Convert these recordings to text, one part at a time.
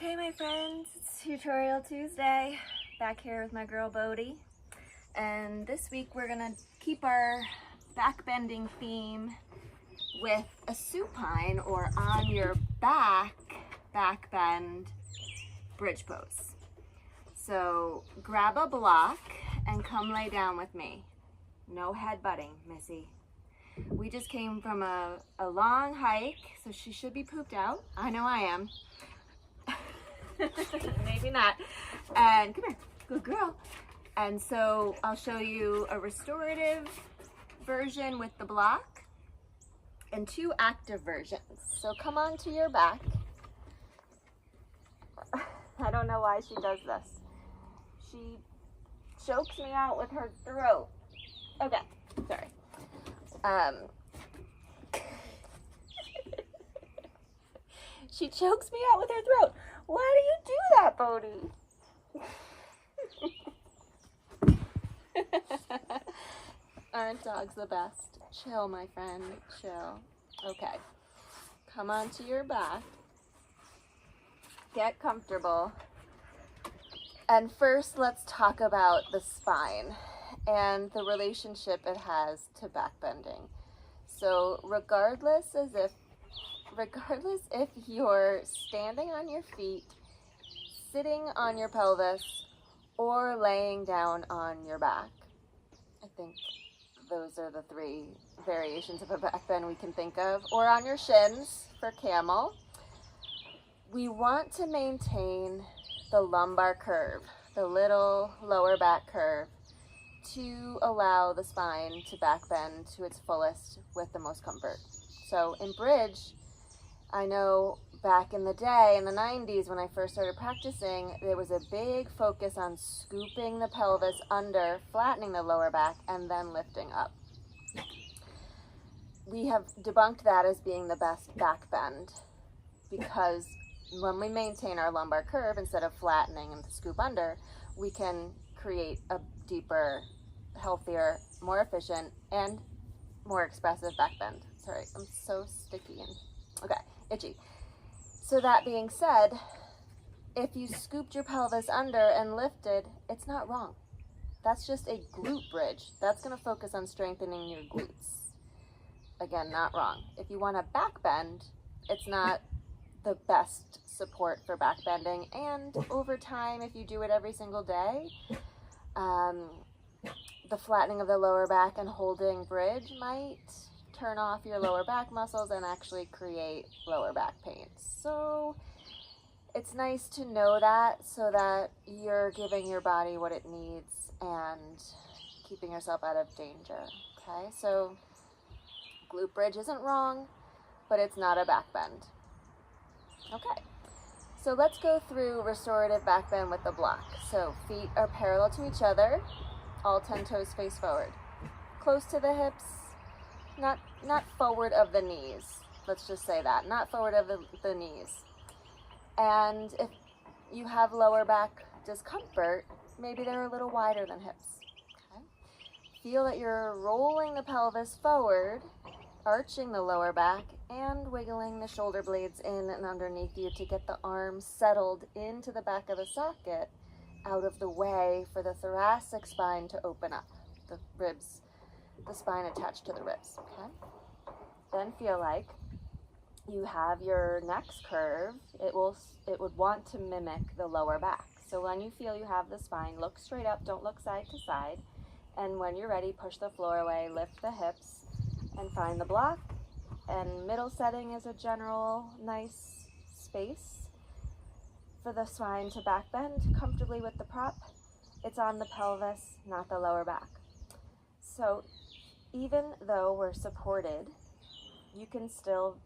Okay, my friends, it's Tutorial Tuesday. Back here with my girl Bodhi. And this week we're gonna keep our back bending theme with a supine, or on your back bend bridge pose. So grab a block and come lay down with me. No headbutting, Missy. We just came from a long hike, so she should be pooped out. I know I am. Maybe not. And come here, good girl. And so I'll show you a restorative version with the block and two active versions. So come on to your back. I don't know why she does this. She chokes me out with her throat. Okay, sorry. She chokes me out with her throat. Why do you do that, Bodhi? Aren't dogs the best? Chill, my friend, chill. Okay, come onto your back. Get comfortable. And first, let's talk about the spine and the relationship it has to back bending. So regardless if you're standing on your feet, sitting on your pelvis, or laying down on your back, I think those are the three variations of a back bend we can think of, or on your shins for camel, we want to maintain the lumbar curve, the little lower back curve, to allow the spine to back bend to its fullest with the most comfort. So in bridge, I know back in the day, in the 90s, when I first started practicing, there was a big focus on scooping the pelvis under, flattening the lower back, and then lifting up. We have debunked that as being the best back bend, because when we maintain our lumbar curve, instead of flattening and scoop under, we can create a deeper, healthier, more efficient, and more expressive back bend. Sorry, I'm so sticky and okay, itchy. So that being said, if you scooped your pelvis under and lifted, it's not wrong. That's just a glute bridge. That's going to focus on strengthening your glutes. Again, not wrong. If you want a back bend, it's not the best support for back bending. And over time, if you do it every single day, the flattening of the lower back and holding bridge might turn off your lower back muscles and actually create lower back pain. So it's nice to know that, so that you're giving your body what it needs and keeping yourself out of danger. Okay, so glute bridge isn't wrong, but it's not a back bend. Okay, so let's go through restorative back bend with the block. So feet are parallel to each other, all 10 toes face forward, close to the hips, not forward of the knees. Let's just say that, not forward of the knees. And if you have lower back discomfort, maybe they're a little wider than hips. Okay? Feel that you're rolling the pelvis forward, arching the lower back, and wiggling the shoulder blades in and underneath you to get the arms settled into the back of the socket, out of the way for the thoracic spine to open up, the ribs, the spine attached to the ribs. Okay? Then feel like you have your neck's curve. It would want to mimic the lower back. So when you feel you have the spine, look straight up, don't look side to side. And when you're ready, push the floor away, lift the hips, and find the block. And middle setting is a general nice space for the spine to back bend comfortably with the prop. It's on the pelvis, not the lower back. So even though we're supported, you can still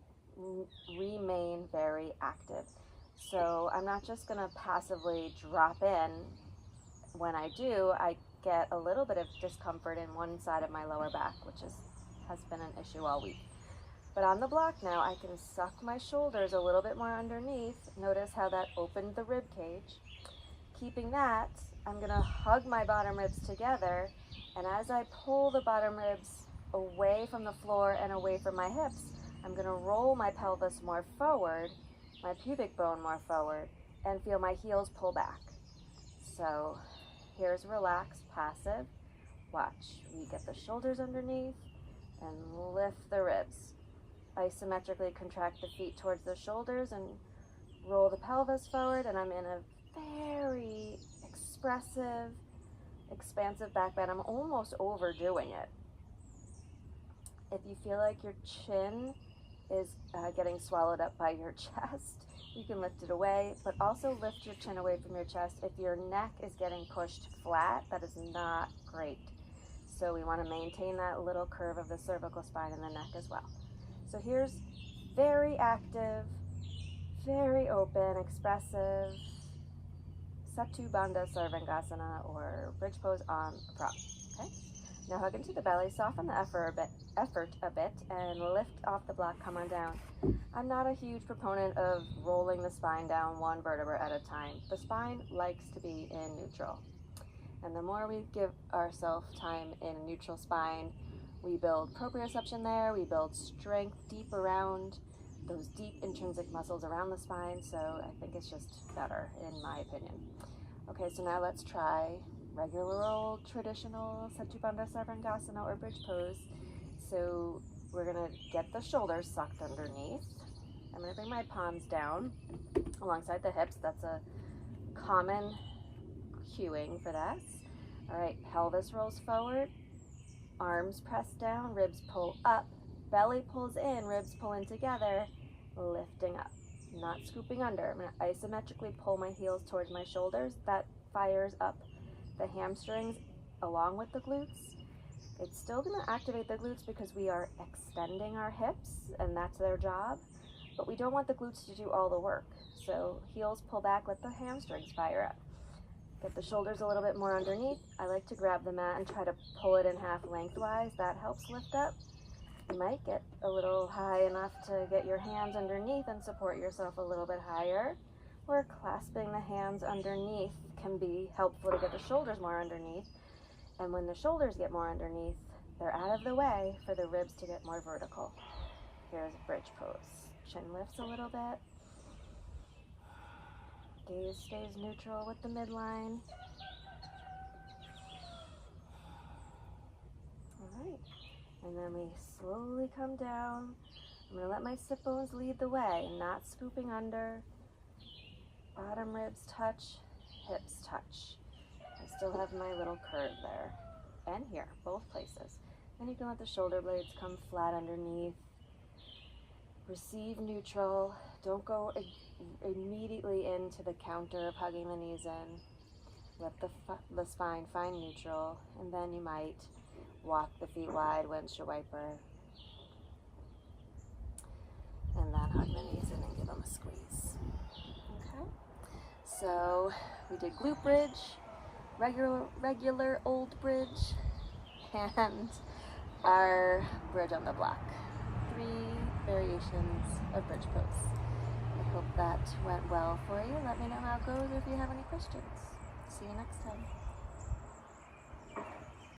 remain very active. So I'm not just going to passively drop in. When I do, I get a little bit of discomfort in one side of my lower back, which has been an issue all week. But on the block now, I can suck my shoulders a little bit more underneath. Notice how that opened the rib cage. Keeping that, I'm going to hug my bottom ribs together, and as I pull the bottom ribs away from the floor and away from my hips, I'm going to roll my pelvis more forward, my pubic bone more forward, and feel my heels pull back. So here's relaxed, passive. Watch, we get the shoulders underneath and lift the ribs. Isometrically contract the feet towards the shoulders and roll the pelvis forward, and I'm in a very expressive, expansive back bend. I'm almost overdoing it. If you feel like your chin is getting swallowed up by your chest, you can lift it away, but also lift your chin away from your chest. If your neck is getting pushed flat, that is not great. So we want to maintain that little curve of the cervical spine and the neck as well. So here's very active, very open, expressive Setu Bandha Sarvangasana, or bridge pose on a prop. Okay. Now hug into the belly, soften the effort a bit, and lift off the block, come on down. I'm not a huge proponent of rolling the spine down one vertebra at a time. The spine likes to be in neutral. And the more we give ourselves time in a neutral spine, we build proprioception there, we build strength deep around those deep intrinsic muscles around the spine, so I think it's just better, in my opinion. Okay, so now let's try regular old traditional Setu Bandha Sarvangasana, or bridge pose. So we're gonna get the shoulders sucked underneath. I'm gonna bring my palms down alongside the hips. That's a common cueing for this. All right, pelvis rolls forward, arms press down, ribs pull up, belly pulls in, ribs pull in together, lifting up, not scooping under. I'm gonna isometrically pull my heels towards my shoulders. That fires up the hamstrings along with the glutes. It's still gonna activate the glutes because we are extending our hips, and that's their job, but we don't want the glutes to do all the work. So heels pull back, let the hamstrings fire up. Get the shoulders a little bit more underneath. I like to grab the mat and try to pull it in half lengthwise. That helps lift up. You might get a little high enough to get your hands underneath and support yourself a little bit higher, or clasping the hands underneath can be helpful to get the shoulders more underneath. And when the shoulders get more underneath, they're out of the way for the ribs to get more vertical. Here's bridge pose. Chin lifts a little bit. Gaze stays neutral with the midline. All right, and then we slowly come down. I'm gonna let my sit bones lead the way, not scooping under. Bottom ribs touch, hips touch. I still have my little curve there, and here, both places. Then you can let the shoulder blades come flat underneath. Receive neutral. Don't go immediately into the counter of hugging the knees in. Let the spine find neutral, and then you might walk the feet wide, windshield wiper, and then hug the knees in and give them a squeeze. Okay, so we did glute bridge, regular old bridge, and our bridge on the block. 3 variations of bridge pose. I hope that went well for you. Let me know how it goes or if you have any questions. See you next time.